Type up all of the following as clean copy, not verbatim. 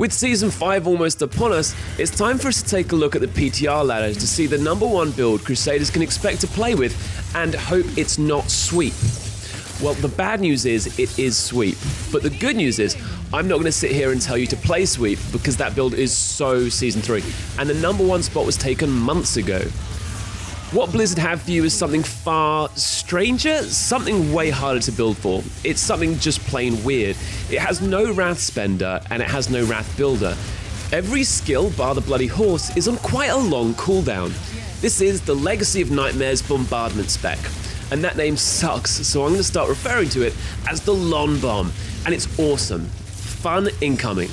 With Season 5 almost upon us, it's time for us to take a look at the PTR ladder to see the number one build Crusaders can expect to play with and hope it's not sweep. Well, the bad news is it is sweep, but the good news is I'm not going to sit here and tell you to play sweep because that build is so Season 3, and the number one spot was taken months ago. What Blizzard have for you is something far stranger, something way harder to build for. It's something just plain weird. It has no Wrath Spender and it has no Wrath Builder. Every skill, bar the bloody horse, is on quite a long cooldown. This is the Legacy of Nightmares Bombardment spec, and that name sucks, so I'm going to start referring to it as the LWN Bomb, and it's awesome. Fun incoming.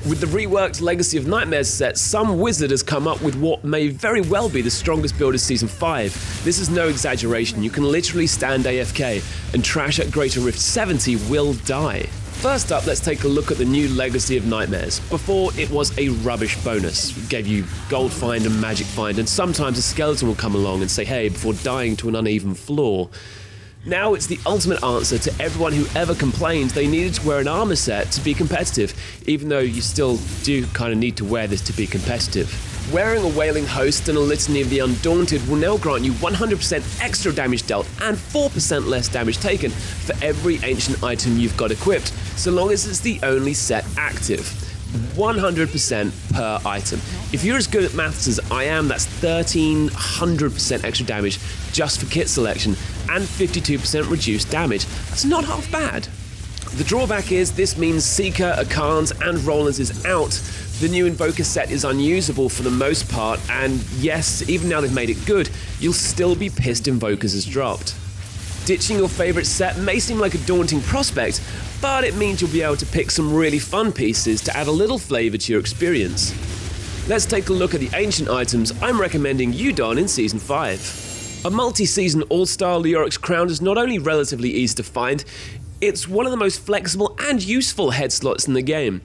With the reworked Legacy of Nightmares set, some wizard has come up with what may very well be the strongest build of Season 5. This is no exaggeration, you can literally stand AFK, and trash at Greater Rift 70 will die. First up, let's take a look at the new Legacy of Nightmares. Before, it was a rubbish bonus. It gave you Gold Find and Magic Find, and sometimes a skeleton will come along and say hey before dying to an uneven floor. Now it's the ultimate answer to everyone who ever complained they needed to wear an armor set to be competitive, even though you still do kind of need to wear this to be competitive. Wearing a Wailing Host and a Litany of the Undaunted will now grant you 100% extra damage dealt and 4% less damage taken for every ancient item you've got equipped, so long as it's the only set active. 100% per item. If you're as good at maths as I am, that's 1300% extra damage just for kit selection and 52% reduced damage. That's not half bad. The drawback is this means Seeker, Akans and Rollers is out. The new Invoker set is unusable for the most part, and yes, even now they've made it good, you'll still be pissed Invokers has dropped. Ditching your favourite set may seem like a daunting prospect, but it means you'll be able to pick some really fun pieces to add a little flavour to your experience. Let's take a look at the ancient items I'm recommending you don in Season 5. A multi-season all-star Leoric's Crown is not only relatively easy to find, it's one of the most flexible and useful head slots in the game.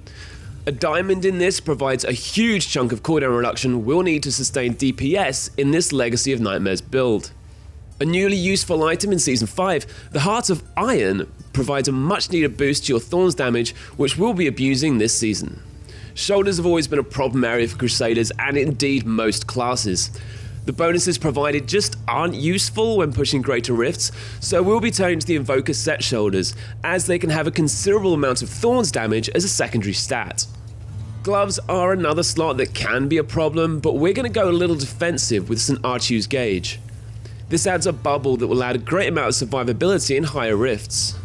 A diamond in this provides a huge chunk of cooldown reduction we'll need to sustain DPS in this Legacy of Nightmares build. A newly useful item in Season 5, the Heart of Iron, provides a much needed boost to your Thorns damage, which we'll be abusing this season. Shoulders have always been a problem area for Crusaders, and indeed most classes. The bonuses provided just aren't useful when pushing Greater Rifts, so we'll be turning to the Invoker set Shoulders, as they can have a considerable amount of Thorns damage as a secondary stat. Gloves are another slot that can be a problem, but we're going to go a little defensive with St. Archew's Gauge. This adds a bubble that will add a great amount of survivability in higher rifts.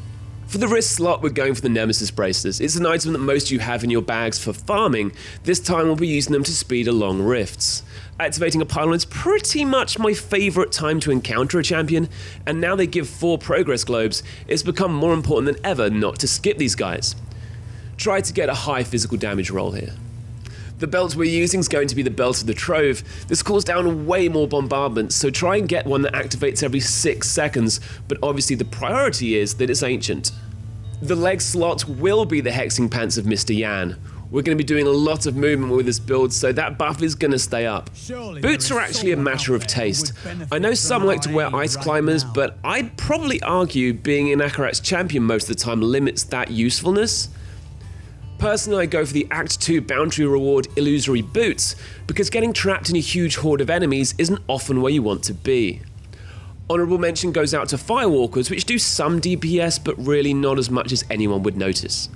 For the wrist slot, we're going for the Nemesis Bracelets. It's an item that most of you have in your bags for farming. This time we'll be using them to speed along rifts. Activating a pylon is pretty much my favourite time to encounter a champion, and now they give 4 progress globes, it's become more important than ever not to skip these guys. Try to get a high physical damage roll here. The belt we're using is going to be the Belt of the Trove. This calls down way more bombardments, so try and get one that activates every 6 seconds, but obviously the priority is that it's ancient. The leg slot will be the Hexing Pants of Mr. Yan. We're going to be doing a lot of movement with this build, so that buff is going to stay up. Boots are actually a matter of taste. I know some like to wear Ice Climbers, but I'd probably argue being an Akarat's champion most of the time limits that usefulness. Personally, I go for the Act 2 boundary reward Illusory Boots, because getting trapped in a huge horde of enemies isn't often where you want to be. Honourable mention goes out to Firewalkers, which do some DPS, but really not as much as anyone would notice.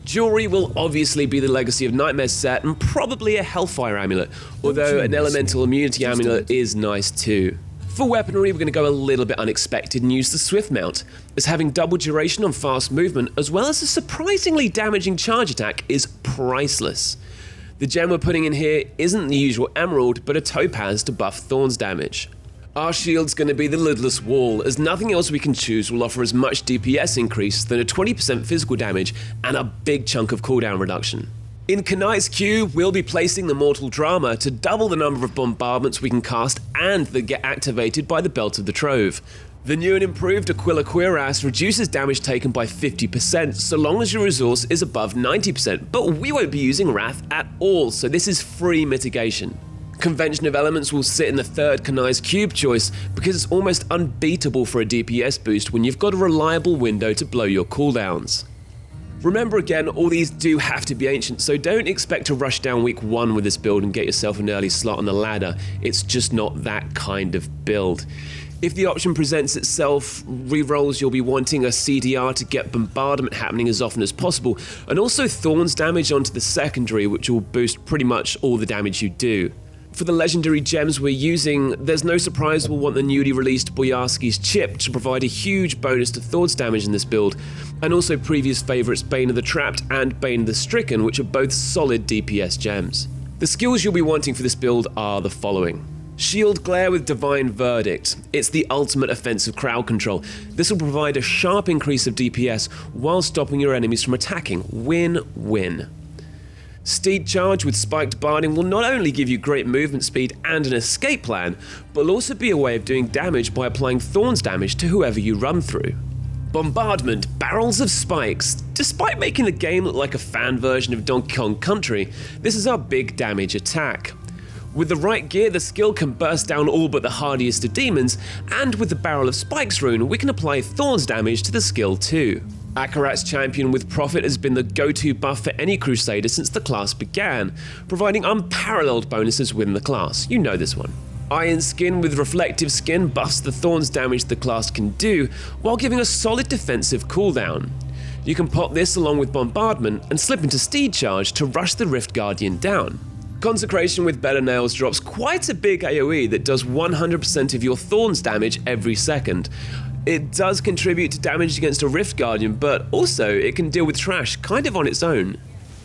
Jewelry will obviously be the Legacy of Nightmares set, and probably a Hellfire Amulet, although an Elemental Immunity Amulet is nice too. For weaponry, we're going to go a little bit unexpected and use the Swift Mount, as having double duration on fast movement as well as a surprisingly damaging charge attack is priceless. The gem we're putting in here isn't the usual emerald, but a topaz to buff Thorns damage. Our shield's going to be the Lidless Wall, as nothing else we can choose will offer as much DPS increase than a 20% physical damage and a big chunk of cooldown reduction. In Kanai's queue, we'll be placing the Mortal Drama to double the number of bombardments we can cast and that get activated by the Belt of the Trove. The new and improved Aquila Cuirass reduces damage taken by 50% so long as your resource is above 90%, but we won't be using Wrath at all, so this is free mitigation. Convention of Elements will sit in the third Kanai's Cube choice because it's almost unbeatable for a DPS boost when you've got a reliable window to blow your cooldowns. Remember again, all these do have to be ancient, so don't expect to rush down week 1 with this build and get yourself an early slot on the ladder. It's just not that kind of build. If the option presents itself, rerolls, you'll be wanting a CDR to get bombardment happening as often as possible, and also Thorns damage onto the secondary, which will boost pretty much all the damage you do. For the legendary gems we're using, there's no surprise we'll want the newly released Boyarski's Chip to provide a huge bonus to Thorns damage in this build, and also previous favourites Bane of the Trapped and Bane of the Stricken, which are both solid DPS gems. The skills you'll be wanting for this build are the following. Shield Glare with Divine Verdict. It's the ultimate offensive crowd control. This will provide a sharp increase of DPS while stopping your enemies from attacking. Win-win. Steed Charge with Spiked Barding will not only give you great movement speed and an escape plan, but will also be a way of doing damage by applying Thorns damage to whoever you run through. Bombardment, Barrels of Spikes. Despite making the game look like a fan version of Donkey Kong Country, this is our big damage attack. With the right gear, the skill can burst down all but the hardiest of demons, and with the Barrel of Spikes rune, we can apply Thorns damage to the skill too. Akarat's Champion with Prophet has been the go-to buff for any Crusader since the class began, providing unparalleled bonuses within the class. You know this one. Iron Skin with Reflective Skin buffs the Thorns damage the class can do, while giving a solid defensive cooldown. You can pop this along with Bombardment and slip into Steed Charge to rush the Rift Guardian down. Consecration with Better Nails drops quite a big AoE that does 100% of your Thorns damage every second. It does contribute to damage against a Rift Guardian, but also it can deal with trash kind of on its own.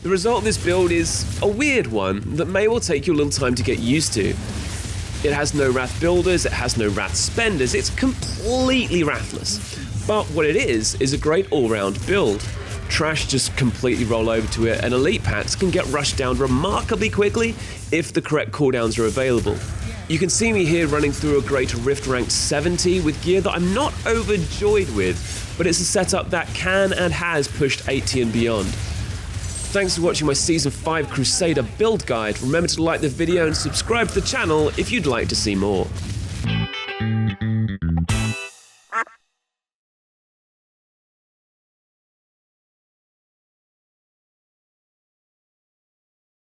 The result of this build is a weird one that may well take you a little time to get used to. It has no Wrath Builders, it has no Wrath Spenders, it's completely Wrathless. But what it is a great all-round build. Trash just completely roll over to it, and elite packs can get rushed down remarkably quickly if the correct cooldowns are available. You can see me here running through a Greater Rift rank 70 with gear that I'm not overjoyed with, but it's a setup that can and has pushed 80 and beyond. Thanks for watching my Season 5 Crusader build guide. Remember to like the video and subscribe to the channel if you'd like to see more.